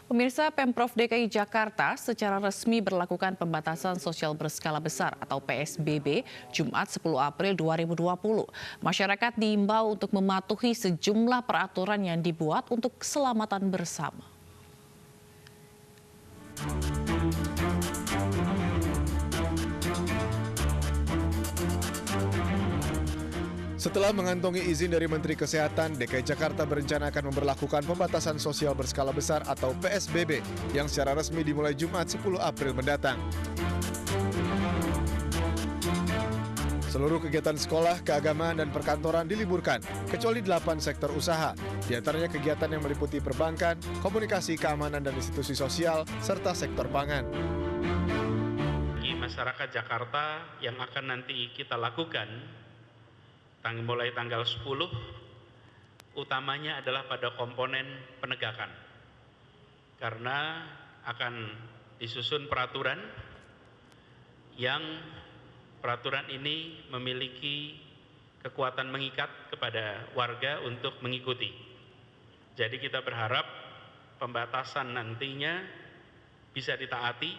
Pemirsa, Pemprov DKI Jakarta secara resmi berlakukan pembatasan sosial berskala besar atau PSBB Jumat 10 April 2020. Masyarakat diimbau untuk mematuhi sejumlah peraturan yang dibuat untuk keselamatan bersama. Setelah mengantongi izin dari Menteri Kesehatan, DKI Jakarta berencana akan memberlakukan pembatasan sosial berskala besar atau PSBB yang secara resmi dimulai Jumat 10 April mendatang. Seluruh kegiatan sekolah, keagamaan, dan perkantoran diliburkan, kecuali 8 sektor usaha, di antaranya kegiatan yang meliputi perbankan, komunikasi, keamanan, dan institusi sosial, serta sektor pangan. Bagi masyarakat Jakarta yang akan nanti kita lakukan, mulai tanggal 10, utamanya adalah pada komponen penegakan. Karena akan disusun peraturan yang peraturan ini memiliki kekuatan mengikat kepada warga untuk mengikuti. Jadi kita berharap pembatasan nantinya bisa ditaati,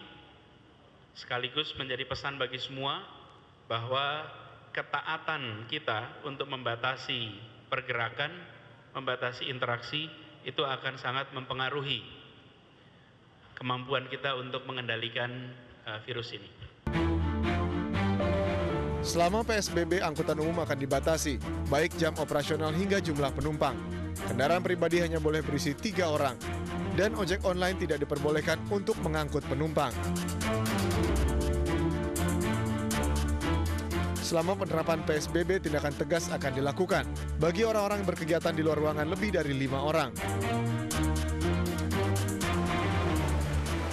sekaligus menjadi pesan bagi semua bahwa ketaatan kita untuk membatasi pergerakan, membatasi interaksi, itu akan sangat mempengaruhi kemampuan kita untuk mengendalikan virus ini. Selama PSBB, angkutan umum akan dibatasi, baik jam operasional hingga jumlah penumpang. Kendaraan pribadi hanya boleh berisi 3 orang, dan ojek online tidak diperbolehkan untuk mengangkut penumpang. Selama penerapan PSBB, tindakan tegas akan dilakukan bagi orang-orang yang berkegiatan di luar ruangan lebih dari 5 orang.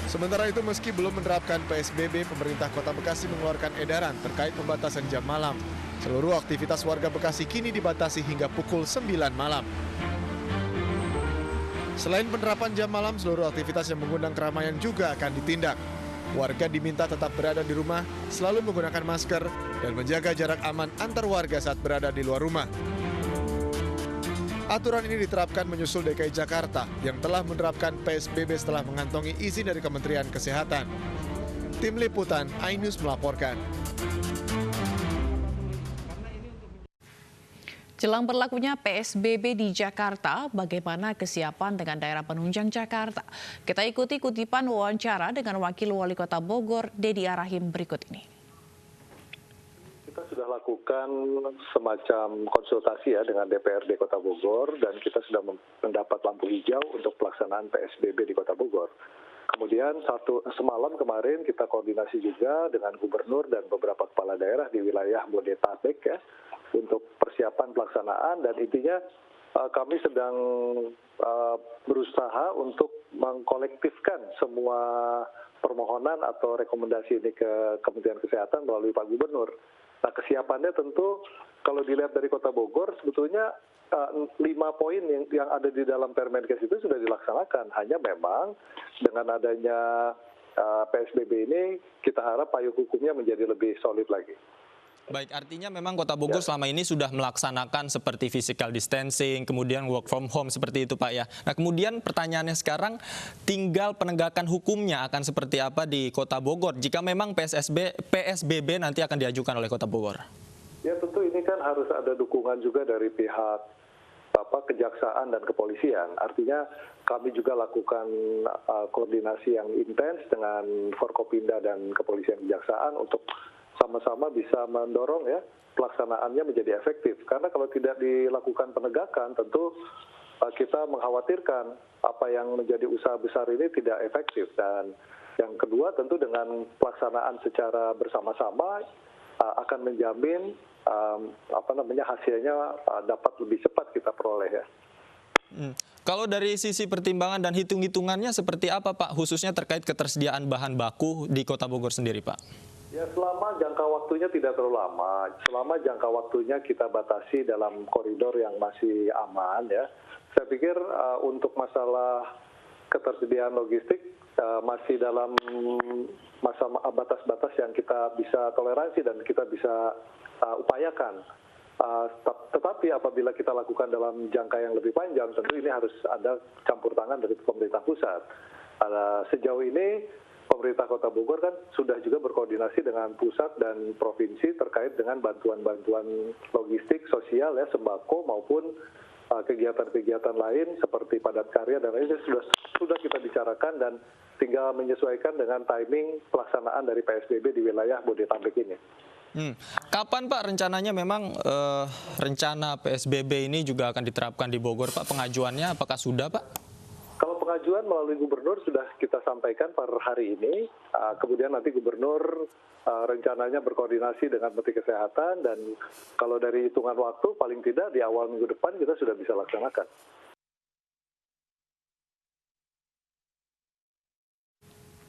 Sementara itu, meski belum menerapkan PSBB, pemerintah Kota Bekasi mengeluarkan edaran terkait pembatasan jam malam. Seluruh aktivitas warga Bekasi kini dibatasi hingga pukul 9 malam. Selain penerapan jam malam, seluruh aktivitas yang mengundang keramaian juga akan ditindak. Warga diminta tetap berada di rumah, selalu menggunakan masker, dan menjaga jarak aman antar warga saat berada di luar rumah. Aturan ini diterapkan menyusul DKI Jakarta yang telah menerapkan PSBB setelah mengantongi izin dari Kementerian Kesehatan. Tim Liputan iNews melaporkan. Jelang berlakunya PSBB di Jakarta, bagaimana kesiapan dengan daerah penunjang Jakarta? Kita ikuti kutipan wawancara dengan Wakil Wali Kota Bogor, Dedi Arahim berikut ini. Kita sudah lakukan semacam konsultasi ya dengan DPRD Kota Bogor, dan kita sudah mendapat lampu hijau untuk pelaksanaan PSBB di Kota Bogor. Kemudian semalam kemarin kita koordinasi juga dengan gubernur dan beberapa kepala daerah di wilayah Bodetabek ya, untuk persiapan pelaksanaan, dan intinya kami sedang berusaha untuk mengkolektifkan semua permohonan atau rekomendasi ini ke Kementerian Kesehatan melalui Pak Gubernur. Nah, kesiapannya tentu kalau dilihat dari Kota Bogor sebetulnya 5 poin yang ada di dalam Permenkes itu sudah dilaksanakan. Hanya memang dengan adanya PSBB ini kita harap payung hukumnya menjadi lebih solid lagi. Baik, artinya memang Kota Bogor selama ini sudah melaksanakan seperti physical distancing, kemudian work from home seperti itu Pak ya. Nah kemudian pertanyaannya sekarang, tinggal penegakan hukumnya akan seperti apa di Kota Bogor jika memang PSBB nanti akan diajukan oleh Kota Bogor? Ya tentu ini kan harus ada dukungan juga dari pihak kejaksaan dan kepolisian. Artinya kami juga lakukan koordinasi yang intens dengan Forkopimda dan kepolisian kejaksaan untuk sama-sama bisa mendorong ya pelaksanaannya menjadi efektif. Karena kalau tidak dilakukan penegakan, tentu kita mengkhawatirkan apa yang menjadi usaha besar ini tidak efektif. Dan yang kedua tentu dengan pelaksanaan secara bersama-sama akan menjamin hasilnya dapat lebih cepat kita peroleh ya. Kalau dari sisi pertimbangan dan hitung-hitungannya seperti apa Pak, khususnya terkait ketersediaan bahan baku di Kota Bogor sendiri Pak? Ya selama jangka waktunya tidak terlalu lama, selama jangka waktunya kita batasi dalam koridor yang masih aman ya. Saya pikir untuk masalah ketersediaan logistik masih dalam masa batas-batas yang kita bisa toleransi dan kita bisa upayakan. Tetapi apabila kita lakukan dalam jangka yang lebih panjang, tentu ini harus ada campur tangan dari pemerintah pusat. Sejauh ini pemerintah Kota Bogor kan sudah juga berkoordinasi dengan pusat dan provinsi terkait dengan bantuan-bantuan logistik, sosial ya, sembako maupun kegiatan-kegiatan lain seperti padat karya dan lainnya sudah kita bicarakan dan tinggal menyesuaikan dengan timing pelaksanaan dari PSBB di wilayah Bodetabek ini. Kapan Pak rencananya memang rencana PSBB ini juga akan diterapkan di Bogor Pak? Pengajuannya apakah sudah Pak? Kalau pengajuan melalui gubernur sudah kita sampaikan per hari ini, kemudian nanti gubernur rencananya berkoordinasi dengan Menteri Kesehatan dan kalau dari hitungan waktu paling tidak di awal minggu depan kita sudah bisa laksanakan.